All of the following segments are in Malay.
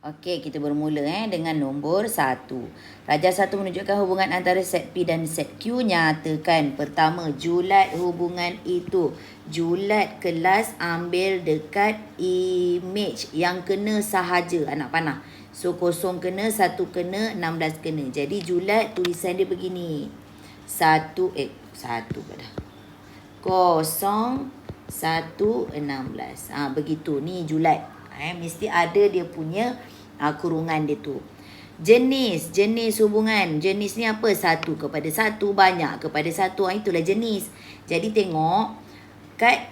Okey, kita bermula dengan nombor 1. Rajah 1 menunjukkan hubungan antara set P dan set Q. Nyatakan pertama, julat hubungan itu. Julat kelas ambil dekat image yang kena sahaja. Anak panah. So, 0 kena, 1 kena, 16 kena. Jadi, julat tulisan dia begini. 1 pada 0, 1, 16. Begitu. Ni julat. Mesti ada dia punya kurungan dia tu. Jenis hubungan. Jenis ni apa? 1 kepada 1, banyak kepada 1. Itulah jenis. Jadi tengok kat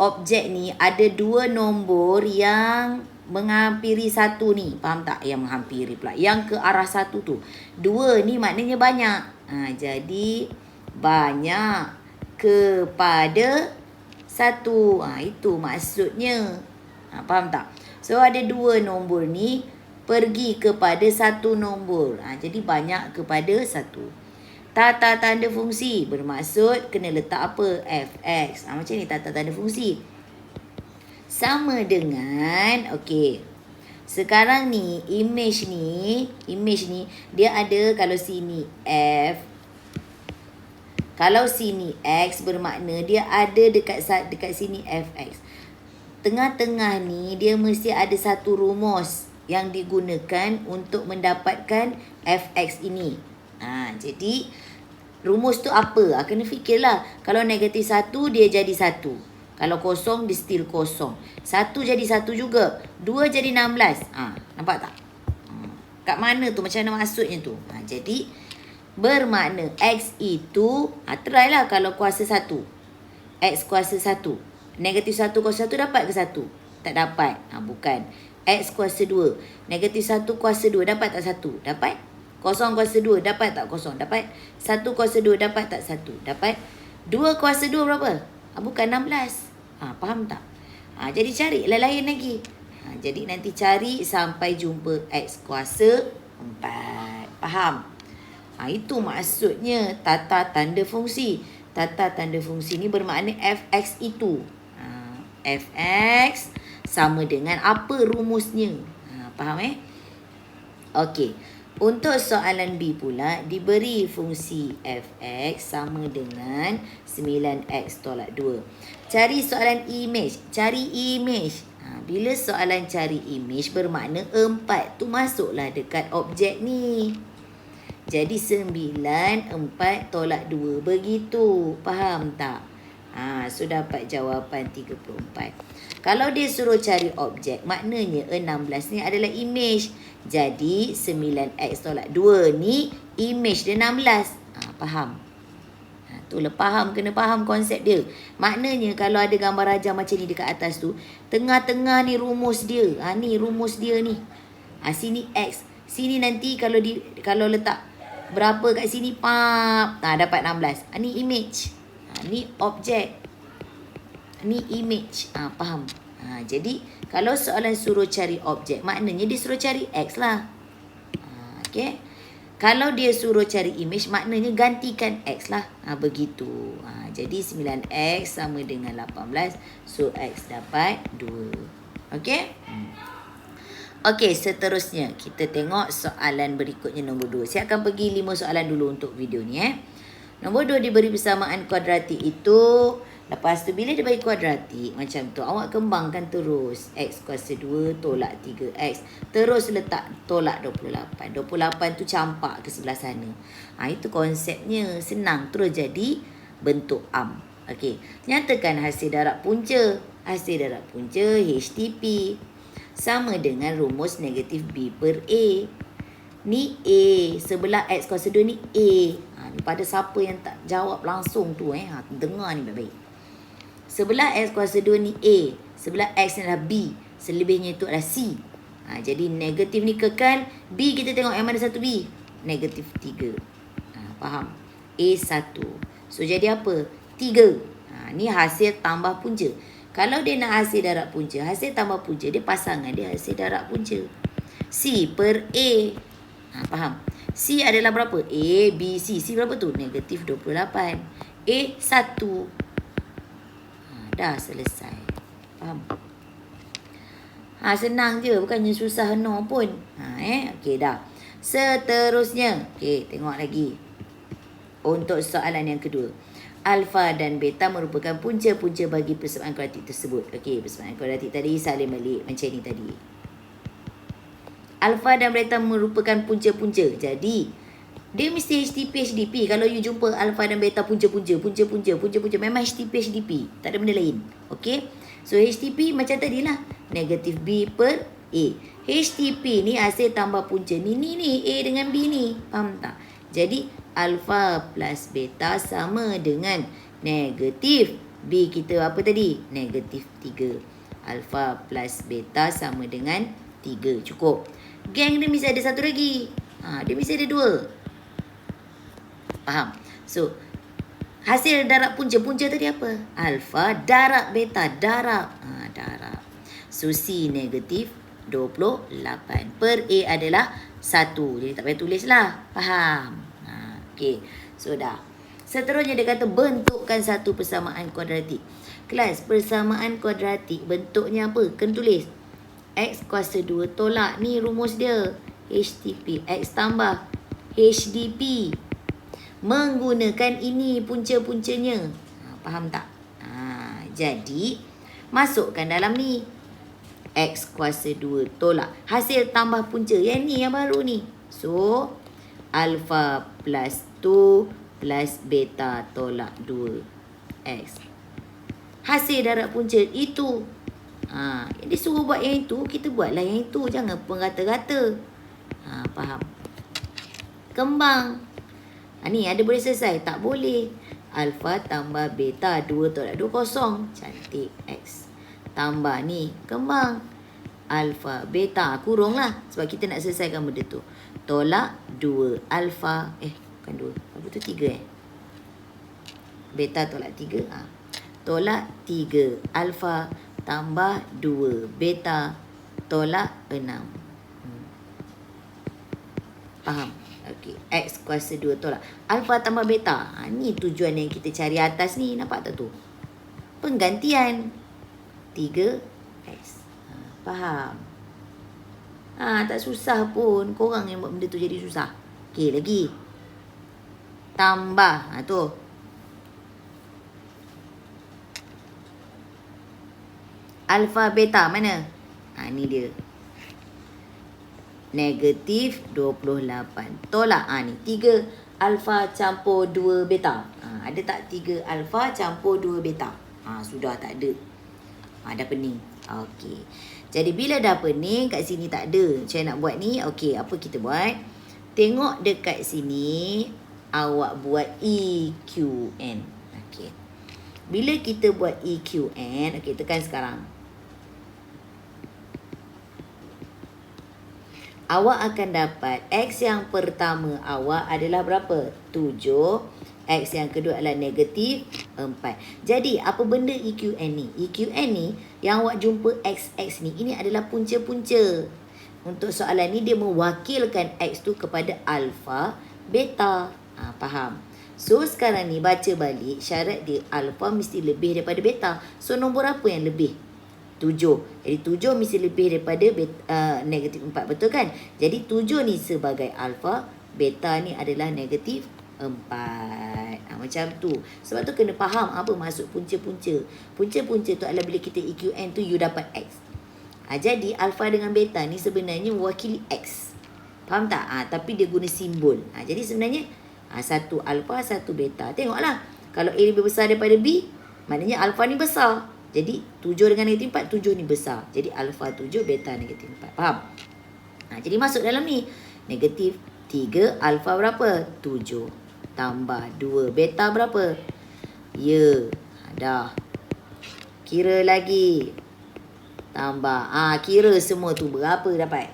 objek ni ada 2 nombor yang menghampiri 1 ni. Faham tak? Yang menghampiri pula. Yang ke arah 1 tu. 2 ni maknanya banyak. Jadi banyak kepada 1. Itu maksudnya. Faham tak? So ada 2 nombor ni pergi kepada 1 nombor. Jadi banyak kepada 1. Tata tanda fungsi bermaksud kena letak apa? Fx. Macam ni tata tanda fungsi. Sama dengan sekarang ni image ni dia ada kalau sini F. Kalau sini X bermakna dia ada dekat sini Fx. Tengah-tengah ni dia mesti ada satu rumus yang digunakan untuk mendapatkan fx ini. Jadi rumus tu apa? Kena fikirlah. Kalau negatif 1 dia jadi 1. Kalau kosong dia still kosong. 1 jadi 1 juga. 2 jadi 16. Nampak tak? Kat mana tu? Macam mana maksudnya tu? Jadi bermakna x itu try lah kalau kuasa 1. X kuasa 1. Negatif 1 kuasa 1 dapat ke 1? Tak dapat. Bukan. X kuasa 2. Negatif 1 kuasa 2 dapat tak 1? Dapat. Kosong kuasa 2 dapat tak? Kosong. Dapat. 1 kuasa 2 dapat tak 1? Dapat. 2 kuasa 2 berapa? Bukan 16. Faham tak? Jadi cari lain lagi. Jadi nanti cari sampai jumpa X kuasa 4. Faham? Itu maksudnya tata tanda fungsi. Tata tanda fungsi ni bermakna fx itu. Fx sama dengan apa rumusnya. Faham Okey. Untuk soalan B pula diberi fungsi fx sama dengan 9x tolak 2. Cari soalan image. Cari image. Bila soalan cari image bermakna 4 tu masuklah dekat objek ni. Jadi 9, 4 tolak 2. Begitu. Faham tak? So dapat jawapan 34. Kalau dia suruh cari objek, maknanya 16 ni adalah image. Jadi 9x tolak 2 ni image dia 16. Faham? Itulah faham. Kena faham konsep dia. Maknanya kalau ada gambar rajah macam ni dekat atas tu, tengah-tengah ni rumus dia. Ni rumus dia ni. Sini x. Sini nanti kalau letak berapa kat sini, dapat 16. Ni image. Ni objek. Ni image. Faham? Jadi kalau soalan suruh cari objek, maknanya dia suruh cari x lah. Okay. Kalau dia suruh cari image, maknanya gantikan x lah. Begitu. Jadi 9x sama dengan 18. So x dapat 2. Okay. Okey, seterusnya kita tengok soalan berikutnya nombor 2. Saya akan pergi 5 soalan dulu untuk video ni. Nombor 2 diberi persamaan kuadratik itu. Lepas tu bila dia bagi kuadratik macam tu, awak kembangkan terus. X kuasa 2 tolak 3x. Terus letak tolak 28. 28 tu campak ke sebelah sana. Itu konsepnya. Senang. Terus jadi bentuk am. Okey. Nyatakan hasil darab punca. Hasil darab punca HTP. Sama dengan rumus negatif B per A. Ni A. Sebelah X kuasa 2 ni A. Pada siapa yang tak jawab langsung tu. Dengar ni baik-baik. Sebelah X kuasa 2 ni A. Sebelah X ni adalah B. Selebihnya itu adalah C. Jadi negatif ni kekal. B kita tengok yang mana satu B. Negatif 3. Faham? A1. So jadi apa? 3. Ni hasil tambah punca. Kalau dia nak hasil darab punca, hasil tambah punca, dia pasangan dia hasil darab punca. C per A. Faham? C adalah berapa? A, B, C. C berapa tu? Negatif 28. A1. Dah selesai. Faham? Senang je, bukannya susah no pun. Okey dah. Seterusnya, okey, tengok lagi. Untuk soalan yang kedua. Alfa dan beta merupakan punca-punca bagi persamaan kuadratik tersebut. Okey, persamaan kuadratik tadi salin balik macam ni tadi. Alfa dan beta merupakan punca-punca. Jadi, dia mesti HTP. Kalau you jumpa alfa dan beta punca-punca, memang HTP. Tak ada benda lain. Okey? So, HTP macam tadi lah. Negatif B per A. HTP ni hasil tambah punca. Ni A dengan B ni. Faham tak? Jadi, alfa plus beta sama dengan negatif B kita apa tadi? Negatif 3. Alfa plus beta sama dengan 3. Cukup. Geng dia mesti ada satu lagi. Dia mesti ada 2. Faham? So, hasil darab punca tadi apa? Alfa darab beta. Darab. So, C negatif 28. Per A adalah 1. Jadi, tak payah tulis lah. Faham? Okey. So, dah. Seterusnya, dia kata bentukkan satu persamaan kuadratik. Kelas, persamaan kuadratik bentuknya apa? Kena tulis. X kuasa 2 tolak. Ni rumus dia. HTP. X tambah HDP. Menggunakan ini punca-puncanya. Faham tak? Jadi, masukkan dalam ni. X kuasa 2 tolak. Hasil tambah punca. Yang ni yang baru ni. So, alfa plus 2 plus beta tolak 2. X. Hasil darab punca itu. Dia suruh buat yang itu, kita buatlah yang itu. Jangan penggata-gata. Faham? Kembang. Ni ada boleh selesai? Tak boleh. Alfa tambah beta 2 tolak 2 kosong. Cantik. X. Tambah ni kembang. Alfa beta kurung lah. Sebab kita nak selesaikan benda tu. Tolak 2 alfa. Bukan 2. Apa tu 3 Beta tolak 3. Tolak 3 alfa tambah 2 beta tolak 6. Faham? Okey. X kuasa 2 tolak. Alfa tambah beta. Ni tujuan yang kita cari atas ni. Nampak tak tu? Penggantian. 3X. Faham? Tak susah pun. Korang yang buat benda tu jadi susah. Okey, lagi. Tambah. Tu. Alfa beta mana? Ni dia. Negatif 28. Tolak. Ni 3 alfa campur 2 beta. Ada tak 3 alfa campur 2 beta? Sudah tak ada. Dah pening. Okey. Jadi bila dah pening, kat sini tak ada. Saya nak buat ni. Okey, apa kita buat? Tengok dekat sini. Awak buat EQN. Okey. Bila kita buat EQN, okey, tekan sekarang. Awak akan dapat X yang pertama awak adalah berapa? 7. X yang kedua adalah negatif 4. Jadi, apa benda EQN ni? EQN ni, yang awak jumpa XX ni, ini adalah punca-punca. Untuk soalan ni, dia mewakilkan X tu kepada alfa, beta. Faham? So, sekarang ni, baca balik, syarat dia alfa mesti lebih daripada beta. So, nombor apa yang lebih? 7. Jadi 7 mesti lebih daripada negatif 4. Betul kan? Jadi 7 ni sebagai alfa. Beta ni adalah negatif 4. Macam tu. Sebab tu kena faham apa maksud punca-punca. Punca-punca tu adalah bila kita EQN tu you dapat X. Jadi alfa dengan beta ni sebenarnya mewakili X. Faham tak? Tapi dia guna simbol. Jadi sebenarnya satu alfa, satu beta. Tengoklah. Kalau A lebih besar daripada B, maknanya alfa ni besar. Jadi 7 dengan negatif 4, 7 ni besar. Jadi alfa 7, beta negatif 4. Faham? Jadi masuk dalam ni. Negatif 3, alfa berapa? 7. Tambah 2, beta berapa? Ya. Dah. Kira lagi. Tambah. Kira semua tu berapa dapat?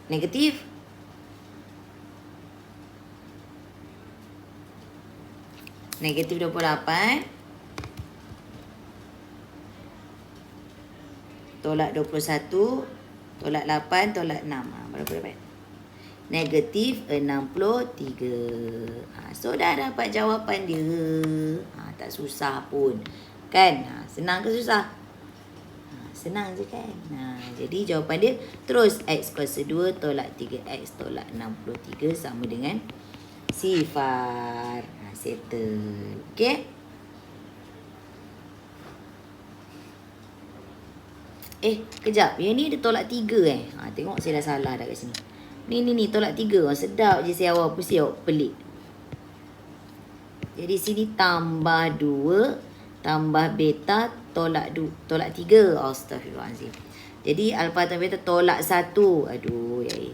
Negatif. Negatif 28. Tolak 21. Tolak 8. Tolak 6. Berapa dapat? Negatif 63. So, dah dapat jawapan dia. Tak susah pun. Kan? Senang ke susah? Senang je kan? Jadi jawapan dia terus X kuasa 2 tolak 3X tolak 63 sama dengan sifar. Settle. Okay? Kejap. Yang ni dia tolak 3 tengok saya dah salah dah kat sini. Ni tolak 3. Sedap je saya awal pusing awak pelik. Jadi sini tambah 2 tambah beta tolak 3. Astaghfirullahalazim. Jadi alfa tambah beta tolak 1. Aduh, yai.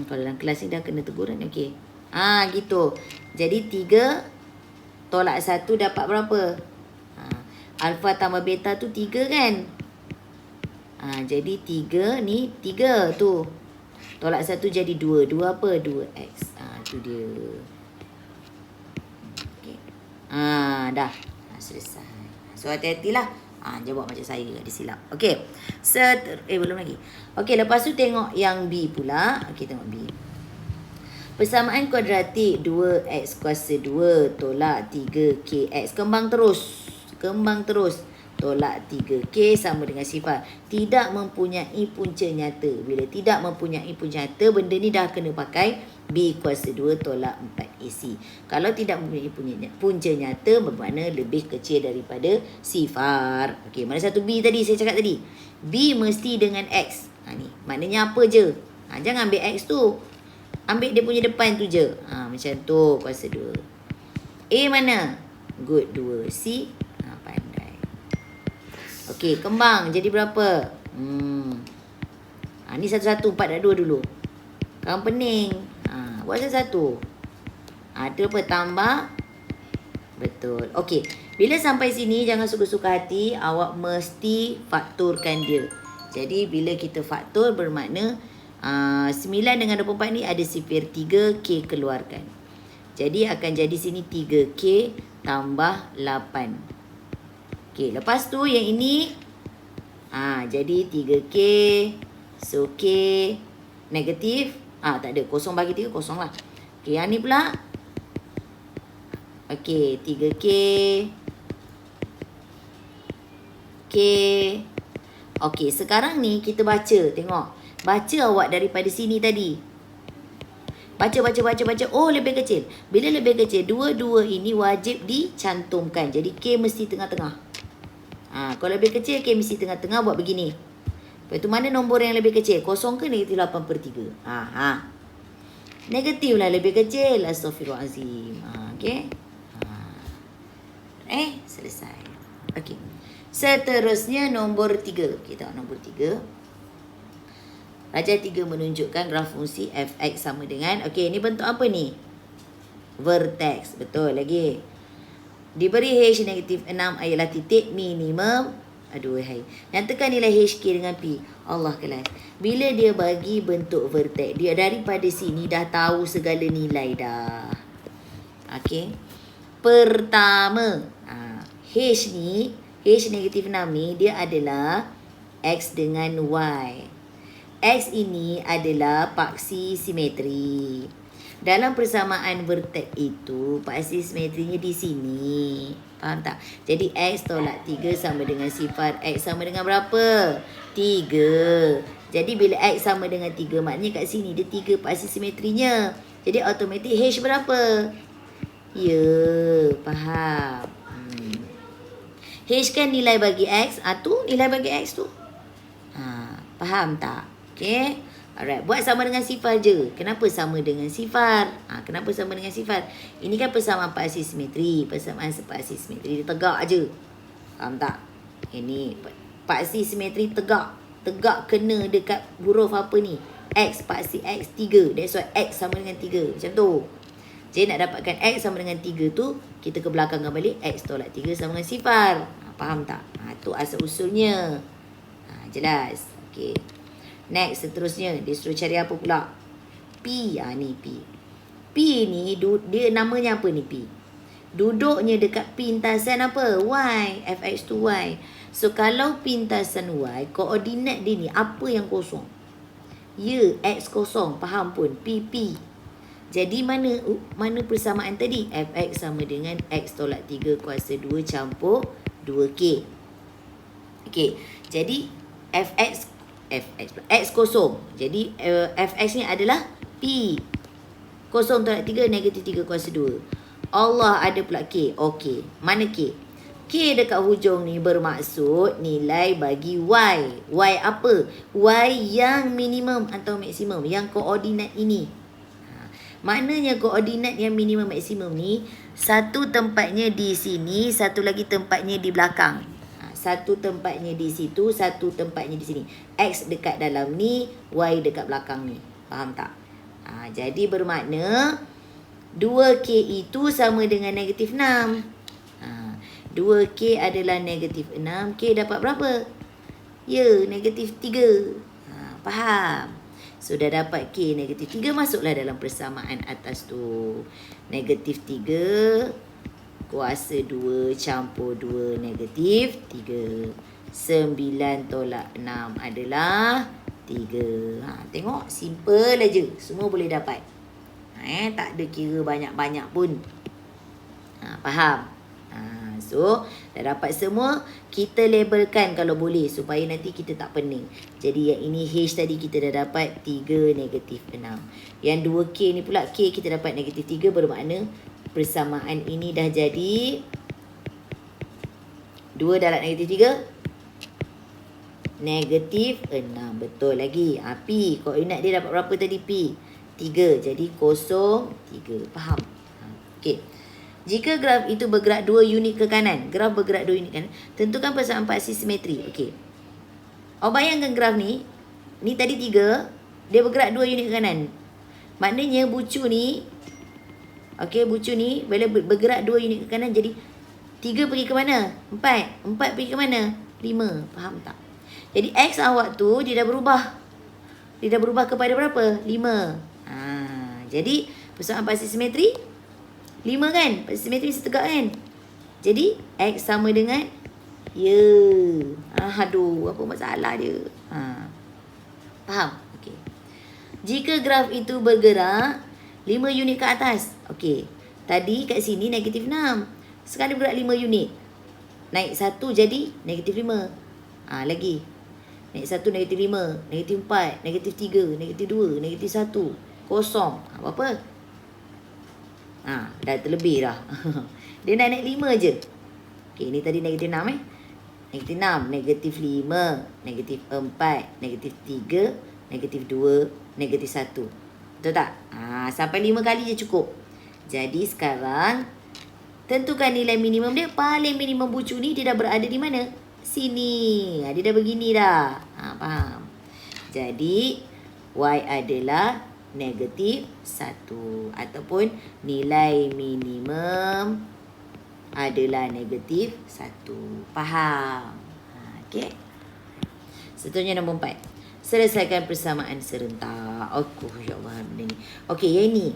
Kalau dalam kelas ni dah kena teguran. Okey. Gitu. Jadi 3 tolak 1 dapat berapa? Alfa tambah beta tu 3 kan? Jadi 3 ni 3 tu. Tolak 1 jadi 2. 2 apa? 2x. Tu dia. Okey. Dah. Selesai. So hati-hatilah. Jawab macam saya ada silap. Okey. Belum lagi. Okey, lepas tu tengok yang B pula. Okey, tengok B. Persamaan kuadratik 2x kuasa 2 tolak 3kx. Kembang terus. Tolak 3k sama dengan sifar. Tidak mempunyai punca nyata. Bila tidak mempunyai punca nyata, benda ni dah kena pakai B kuasa 2 tolak 4ac. Kalau tidak mempunyai punca nyata, bermakna lebih kecil daripada sifar. Okey, mana satu B tadi saya cakap tadi? B mesti dengan x. Ni maknanya apa je? Jangan ambil x tu. Ambil dia punya depan tu je. Macam tu kuasa 2. A mana? Good 2. C? Pandai. Okey, kembang jadi berapa? Ni satu-satu 4 dan 2 dulu. Sekarang pening. Buat satu-satu. Itu apa? Tambah. Betul. Okey. Bila sampai sini jangan suka-suka hati. Awak mesti faktorkan dia. Jadi bila kita faktor bermakna 9 dengan 24 ni ada sifir 3K keluarkan. Jadi akan jadi sini 3K tambah 8. Okey, lepas tu yang ini jadi 3K. So K negatif. Tak ada. Kosong bagi 3 kosong lah. Okey, yang ni pula. Okey, 3K. K. Okey, sekarang ni kita baca. Tengok. Baca awak daripada sini tadi. Baca. Oh, lebih kecil. Bila lebih kecil, dua-dua ini wajib dicantumkan. Jadi K mesti tengah-tengah. Kalau lebih kecil, K mesti tengah-tengah. Buat begini. Lepas tu mana nombor yang lebih kecil? Kosong ke negatif 8/3? Negatif lah lebih kecil. Astaghfirullahalazim. Okey. Selesai. Okey. Seterusnya nombor 3. Kita tengok nombor 3. Rajah 3 menunjukkan graf fungsi fx sama dengan. Okey, ni bentuk apa ni? Vertex. Betul lagi. Diberi h negatif 6 ialah titik minimum. Aduh, hai. Nyatakan nilai HK dengan P. Allah kelas. Bila dia bagi bentuk vertex, dia daripada sini dah tahu segala nilai dah. Okey. Pertama, H ni, H negatif 6 ni, dia adalah X dengan Y. X ini adalah paksi simetri. Dalam persamaan vertex itu, paksi simetrinya di sini. Faham tak? Jadi X tolak 3 sama dengan sifar. X sama dengan berapa? 3. Jadi bila X sama dengan 3, maknanya kat sini dia 3 paksi simetrinya. Jadi automatik H berapa? Ya, faham. H kan nilai bagi X. Tu nilai bagi X tu. Faham tak? Okay. Alright. Buat sama dengan sifar je. Kenapa sama dengan sifar? Kenapa sama dengan sifar? Ini kan persamaan paksi simetri. Persamaan paksi simetri dia tegak je. Faham tak? Ini paksi simetri tegak. Tegak kena dekat huruf apa ni? X. Paksi X 3. That's why X sama dengan 3. Macam tu. Jadi nak dapatkan X sama dengan 3 tu, kita ke belakangkan balik. X tolak 3 sama dengan sifar. Faham tak? Tu asal usulnya. Jelas? Okay. Next, seterusnya. Dia suruh cari apa pula? P. Ni P. P ni, dia namanya apa ni P? Duduknya dekat pintasan apa? Y. Fx tu Y. So, kalau pintasan Y, koordinat dia ni, apa yang kosong? Ya, X kosong. Faham pun? P. Jadi mana persamaan tadi? Fx sama dengan X tolak 3 kuasa 2 campur 2K. Okey. Jadi X kosong. Jadi Fx ni adalah P. Kosong tolak 3 negatif 3 kuasa 2. Allah ada pula K. Okey. Mana K? K dekat hujung ni bermaksud nilai bagi Y. Y apa? Y yang minimum atau maksimum. Yang koordinat ini. Maknanya koordinat yang minimum maksimum ni, satu tempatnya di sini, satu lagi tempatnya di belakang. Satu tempatnya di situ, satu tempatnya di sini. X dekat dalam ni, Y dekat belakang ni. Faham tak? Jadi bermakna 2K itu sama dengan negatif 6. 2K adalah negatif 6. K dapat berapa? Ya, negatif 3. Faham? Sudah dapat K negatif 3, masuklah dalam persamaan atas tu. Negatif 3 kuasa 2 campur 2 negatif 3. 9 tolak 6 adalah 3. Tengok, simple aja. Semua boleh dapat. Tak ada kira banyak-banyak pun. Faham? So, dah dapat semua. Kita labelkan kalau boleh supaya nanti kita tak pening. Jadi yang ini H tadi kita dah dapat 3 negatif 6. Yang 2K ni pula K kita dapat negatif 3, bermakna persamaan ini dah jadi 2 darab negatif 3 negatif 6. Betul lagi. P, koordinat dia dapat berapa tadi P? 3. Jadi 0, 3. Faham? Okey. Jika graf itu bergerak 2 unit ke kanan, graf bergerak 2 unit kanan, tentukan persamaan paksa simetri. Okey. Awak bayangkan graf ni tadi 3, dia bergerak 2 unit ke kanan. Maknanya bucu ni, okey, bucu ni bila bergerak 2 unit ke kanan, jadi 3 pergi ke mana? 4. 4 pergi ke mana? 5. Faham tak? Jadi X awak tu dia dah berubah. Dia dah berubah kepada berapa? 5. Jadi persamaan paksa simetri 5 kan? Paksa simetri mesti tegak kan? Jadi X sama dengan, ya. Aduh, apa masalah dia? Faham? Okey. Jika graf itu bergerak 5 unit ke atas. Okey. Tadi kat sini negatif 6. Sekarang bergerak 5 unit. Naik 1 jadi negatif 5. Lagi. Naik 1 negatif 5. Negatif 4. Negatif 3. Negatif 2. Negatif 1. Kosong. Apa-apa? Dah terlebih dah. Dia nak naik 5 je. Okey, ni tadi negatif 6 Negatif 6, negatif 5, negatif 4, negatif 3, negatif 2, negatif 1. Betul tak? Sampai 5 kali je cukup. Jadi sekarang tentukan nilai minimum dia. Paling minimum bucu ni dia dah berada di mana? Sini. Dia dah begini dah. Faham? Jadi Y adalah negatif 1. Ataupun nilai minimum adalah negatif 1. Faham? Okey. Seterusnya nombor 4. Selesaikan persamaan serentak. Ya Allah, benda ni. Okey, yang ni.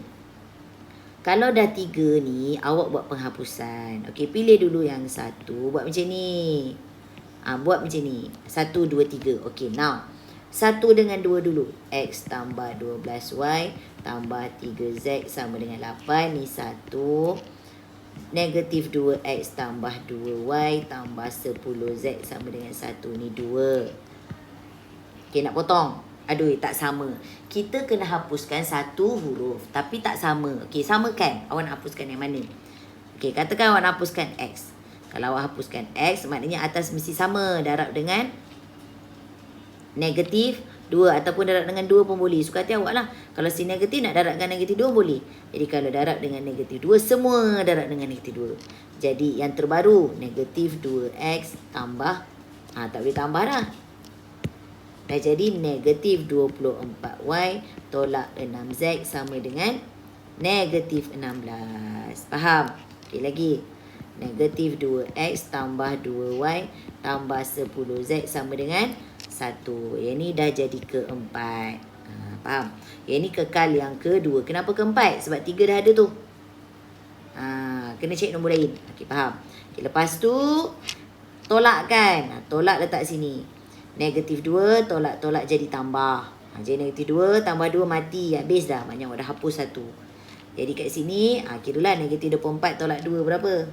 Kalau dah 3 ni, awak buat penghapusan. Okey, pilih dulu yang 1. Buat macam ni. Buat macam ni. 1, 2, 3. Okey, now. 1 dengan 2 dulu. X tambah 12Y tambah 3Z sama dengan 8. Ni 1. Negatif 2X tambah 2Y tambah 10Z sama dengan 1. Ni 2. Okey, nak potong. Aduh, tak sama. Kita kena hapuskan satu huruf. Tapi tak sama. Okey, samakan. Awak nak hapuskan yang mana? Okey, katakan awak nak hapuskan X. Kalau awak hapuskan X, maknanya atas mesti sama. Darab dengan negatif 2 ataupun darab dengan 2 pun boleh. Suka hati awak lah. Kalau si negatif nak darab dengan negatif 2 boleh. Jadi kalau darab dengan negatif 2, semua darab dengan negatif 2. Jadi yang terbaru, negatif 2X tambah, tak boleh tambah dah. Dah jadi negatif 24Y tolak 6Z sama dengan negatif 16. Faham? Okey, lagi. Negatif 2X tambah 2Y tambah 10Z sama dengan 1. Yang ni dah jadi keempat. Faham? Yang ni kekal yang kedua. Kenapa keempat? Sebab 3 dah ada tu. Kena cek nombor lain. Okey, faham? Okay, lepas tu tolakkan. Tolak letak sini. Negatif 2 tolak-tolak jadi tambah. Jadi negatif 2 tambah 2 mati. Habis dah. Maknanya awak dah hapus 1. Jadi kat sini, kiralah negatif 24 tolak 2 berapa?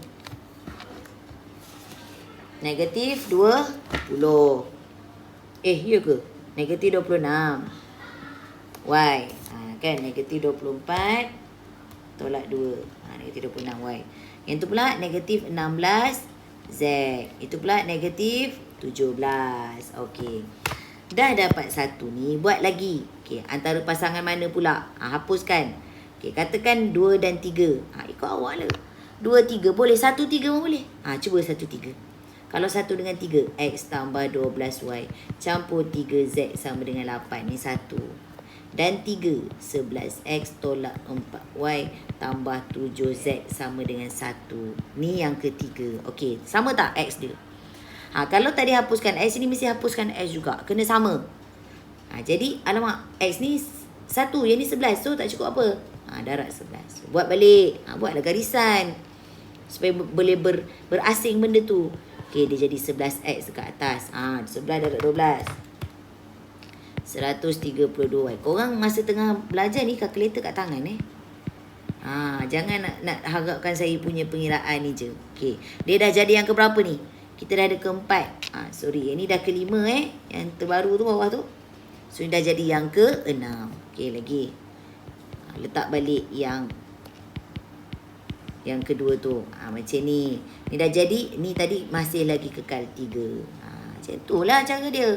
Negatif 20. Ya ke? Negatif 26. Y. Kan negatif 24 tolak 2. Negatif 26 Y. Yang tu pula negatif 16 Z. Itu pula negatif 17. Okey. Dah dapat satu ni, buat lagi. Okey, antara pasangan mana pula? Hapuskan. Okey, katakan 2 dan 3. Ikut awak lah. 2, 3 boleh, 1, 3 pun boleh. Cuba 1, 3. Kalau 1 dengan 3, X tambah 12Y campur 3Z sama dengan 8. Ni 1. Dan 3, 11X tolak 4Y tambah 7Z sama dengan 1. Ni yang ketiga. Okey, sama tak X dia? Kalau tadi hapuskan X ni, mesti hapuskan X juga. Kena sama. Jadi, alamak, X ni 1, yang ni 11. So, tak cukup apa? Darab 11. Buat balik. Buatlah garisan. Supaya boleh berasing benda tu. Okey, dia jadi 11X dekat atas. 11 darab 12. 132Y. Korang masa tengah belajar ni, kalkulator kat tangan jangan nak harapkan saya punya pengiraan ni je. Okey, dia dah jadi yang keberapa ni? Kita dah ada keempat. Sorry, ini dah kelima Yang terbaru tu bawah tu. So, ini dah jadi yang ke-6. Okey, lagi. Letak balik yang kedua tu. Macam ni. Ni dah jadi. Ni tadi masih lagi kekal 3. Macam tu lah cara dia.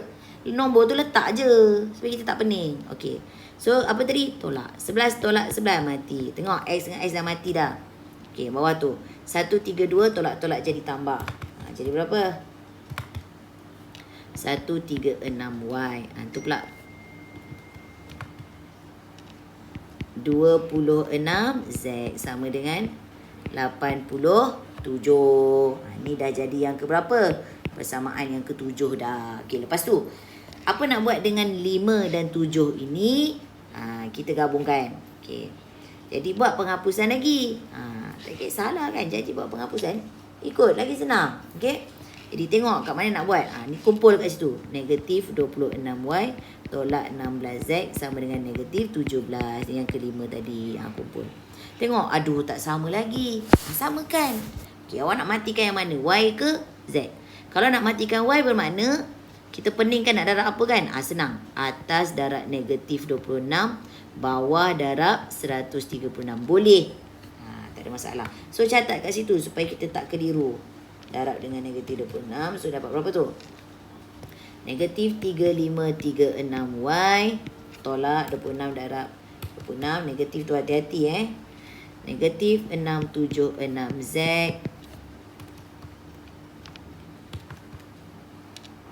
Nombor tu letak je. Supaya kita tak pening. Okey. So, apa tadi? Tolak. 11 tolak 11 mati. Tengok X dengan X dah mati dah. Okey, bawah tu. 132 tolak-tolak jadi tambah. Jadi berapa? 136Y. Tu pula 26Z sama dengan 87. Ni dah jadi yang keberapa? Persamaan yang ke-7 dah. Okey, lepas tu apa nak buat dengan 5 dan 7 ini? Kita gabungkan. Okey. Jadi buat penghapusan lagi. Tak kisahlah kan. Jadi buat penghapusan. Ikut lagi senang. Okey. Jadi tengok kat mana nak buat. Ni kumpul kat situ. Negatif 26Y tolak 16Z sama dengan negatif 17. Yang kelima tadi. Kumpul. Tengok. Aduh, tak sama lagi. Samakan. Okey, awak nak matikan yang mana? Y ke Z? Kalau nak matikan Y bermakna kita peningkan nak darab apa kan? Senang. Atas darab negatif 26. Bawah darab 136. Boleh. Tak ada masalah. So, catat kat situ supaya kita tak keliru. Darab dengan negatif 26. So, dapat berapa tu? Negatif 3536Y tolak 26 darab 26. Negatif tu hati-hati Negatif 676Z.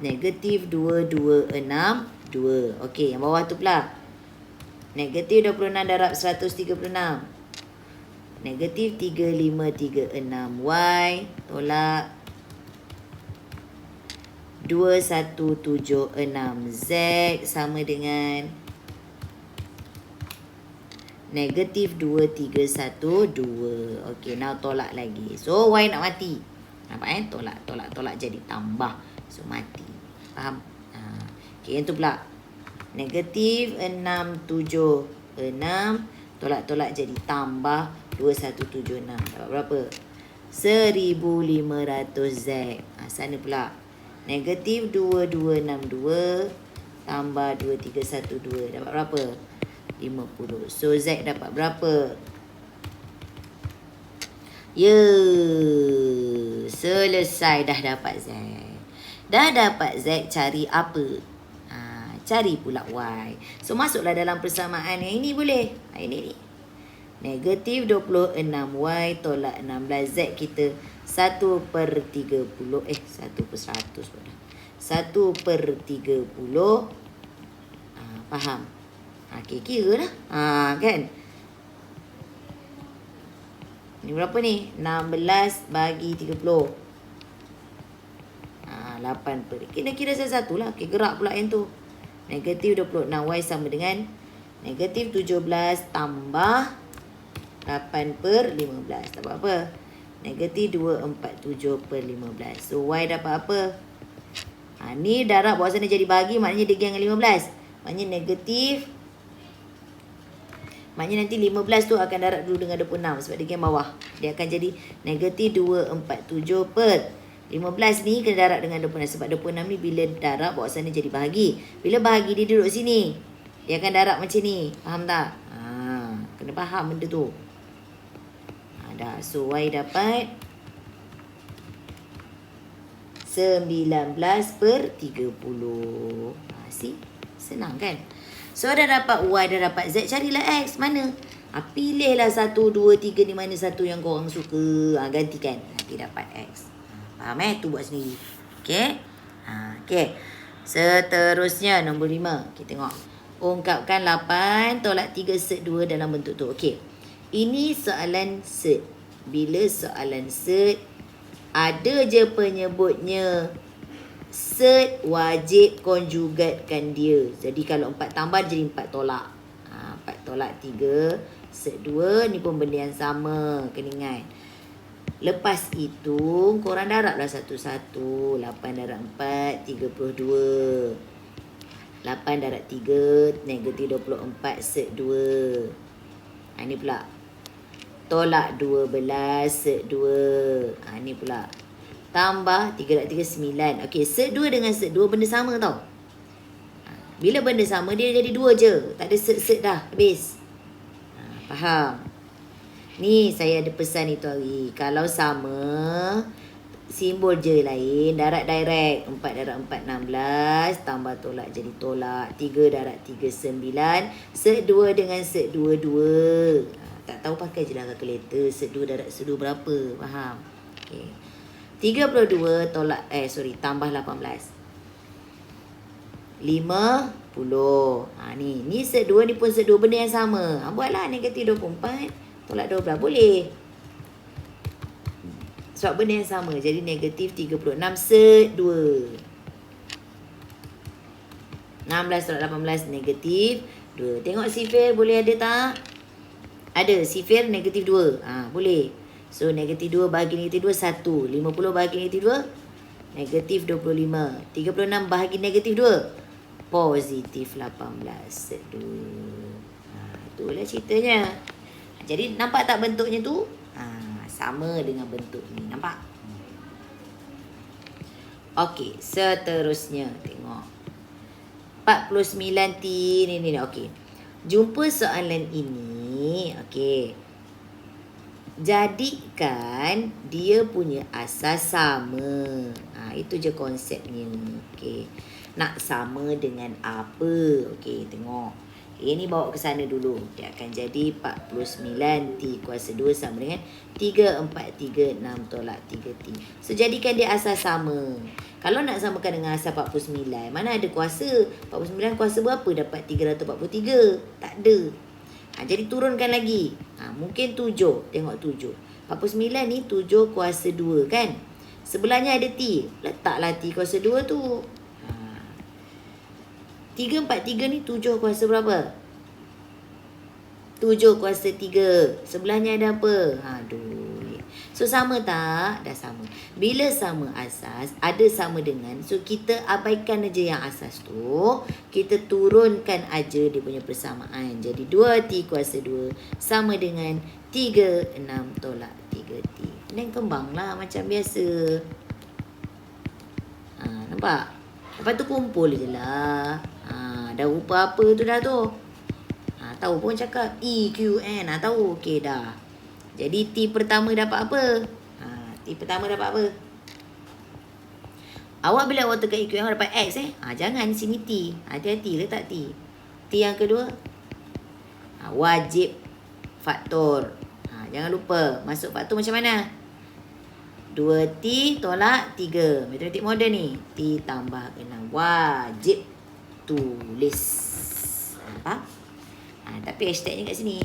Negatif 2262. Okey, yang bawah tu pula. Negatif 26 darab 136. Negatif 3536Y tolak 2176Z sama dengan negatif 2312. Okey, now tolak lagi. So, Y nak mati. Nampak Tolak jadi tambah. So, mati. Faham? Okey, yang tu pula. Negatif 676. Tolak-tolak jadi tambah 2176. Dapat berapa? 1500Z. Sana pula. Negatif 2262 tambah 2312. Dapat berapa? 50. So, Z dapat berapa? Selesai dah dapat Z. Dah dapat Z, cari apa? Cari pula Y. So, masuklah dalam persamaan yang ini boleh. Ini. Negatif 26Y tolak 16Z kita 1/30. 1/100 pun dah. 1/30. Faham? Kira lah. Kan? Ni berapa ni? 16 bagi 30. 8 kira satu lah. Gerak pula yang tu. Negatif 26Y sama dengan negatif 17 tambah 8/15. Dapat apa? Negatif 247/15. So, Y dapat apa? Ni darab bawah sana jadi bagi. Maknanya dia dengan 15. Maknanya negatif Maknanya nanti 15 tu akan darab dulu dengan 26 sebab dia kan bawah. Dia akan jadi negatif 247 per 15 ni kena darab dengan 26 sebab 26 ni bila darab bawah sana jadi bahagi. Bila bahagi dia duduk sini. Dia akan darab macam ni. Faham tak? Kena faham benda tu. Dah. So Y dapat 19 per 30. See? Senang kan? So dah dapat Y, dah dapat Z. Carilah X. Mana? Pilihlah 1, 2, 3 ni mana satu yang korang suka. Gantikan. Nanti dapat X. Faham Tu buat sendiri. Okay? Okay. Seterusnya nombor 5. Kita tengok. Ungkapkan 8 tolak 3 set 2 dalam bentuk tu. Okay. Ini soalan set. Bila soalan set, ada je penyebutnya. Set wajib konjugatkan dia. Jadi kalau 4 tambah jadi 4 tolak. 4 tolak 3. Set 2 ni pun benda yang sama. Kena ingat. Lepas itu korang darablah satu-satu. 8 darab 4 32. 8 darab 3 negatif 24 set 2. Ni pula tolak 12 set 2. Ni pula tambah 3 darab 3 9. Okey, set 2 dengan set 2 benda sama tau. Bila benda sama dia jadi 2 je. Tak ada set-set dah. Habis. Faham? Ni saya ada pesan itu hari. Kalau sama, simbol je lain. Darab direct. 4 darab 4 16. Tambah tolak jadi tolak. 3 darab 3 9. Set 2 dengan set 2 2. Tak tahu pakai je lah kalkulator. Set 2 darab set 2 berapa. Faham? Okay. 32 tolak tambah 18. 50. Ni set 2 ni pun set 2 benda yang sama. Buatlah negatif 24 tolak 12 boleh. Sebab benda yang sama. Jadi negatif 36 set 2. 16 tolak 18 negatif 2. Tengok sifir boleh ada tak? Ada. Sifir negatif 2. Boleh. So, negatif 2 bahagi negatif 2, 1. 50 bahagi negatif 2, negatif 25. 36 bahagi negatif 2, positif 18. Set 2. Itulah ceritanya. Jadi, nampak tak bentuknya tu? Sama dengan bentuk ni. Nampak? Okey, seterusnya. Tengok. 49T. Ni. Okey. Jumpa soalan ini. Okey. Jadikan dia punya asas sama. Itu je konsepnya. Okey. Nak sama dengan apa? Okey, tengok. Ini bawa ke sana dulu. Dia akan jadi 49T kuasa 2 sama dengan 3, 4, 3, 6 tolak 3T. So, jadikan dia asas sama. Kalau nak samakan dengan asas 49, mana ada kuasa? 49 kuasa berapa? Dapat 343. Tak ada. Jadi turunkan lagi. Mungkin 7. Tengok 7. 49 ni 7 kuasa 2 kan? Sebelahnya ada T. Letaklah T kuasa 2 tu. 3, 4, 3 ni 7 kuasa berapa? 7 kuasa 3. Sebelahnya ada apa? Aduh. So sama tak? Dah sama. Bila sama asas, ada sama dengan. So kita abaikan aja yang asas tu. Kita turunkan aja dia punya persamaan. Jadi 2T kuasa 2 sama dengan 3, 6 tolak 3T. Dan kembanglah macam biasa. Nampak? Lepas tu kumpul je lah. Dah rupa apa tu dah tu. Tahu pun cakap EQN. Tahu? Okey dah. Jadi T pertama dapat apa? T pertama dapat apa? Awak bila awak tekan EQN awak dapat X jangan sini T. Hati-hati letak T. T yang kedua. Wajib faktor. Jangan lupa. Masuk faktor macam mana? 2T tolak 3. Matematik moden ni. T tambah 6. Wajib tulis. Nampak? Tapi hashtagnya kat sini.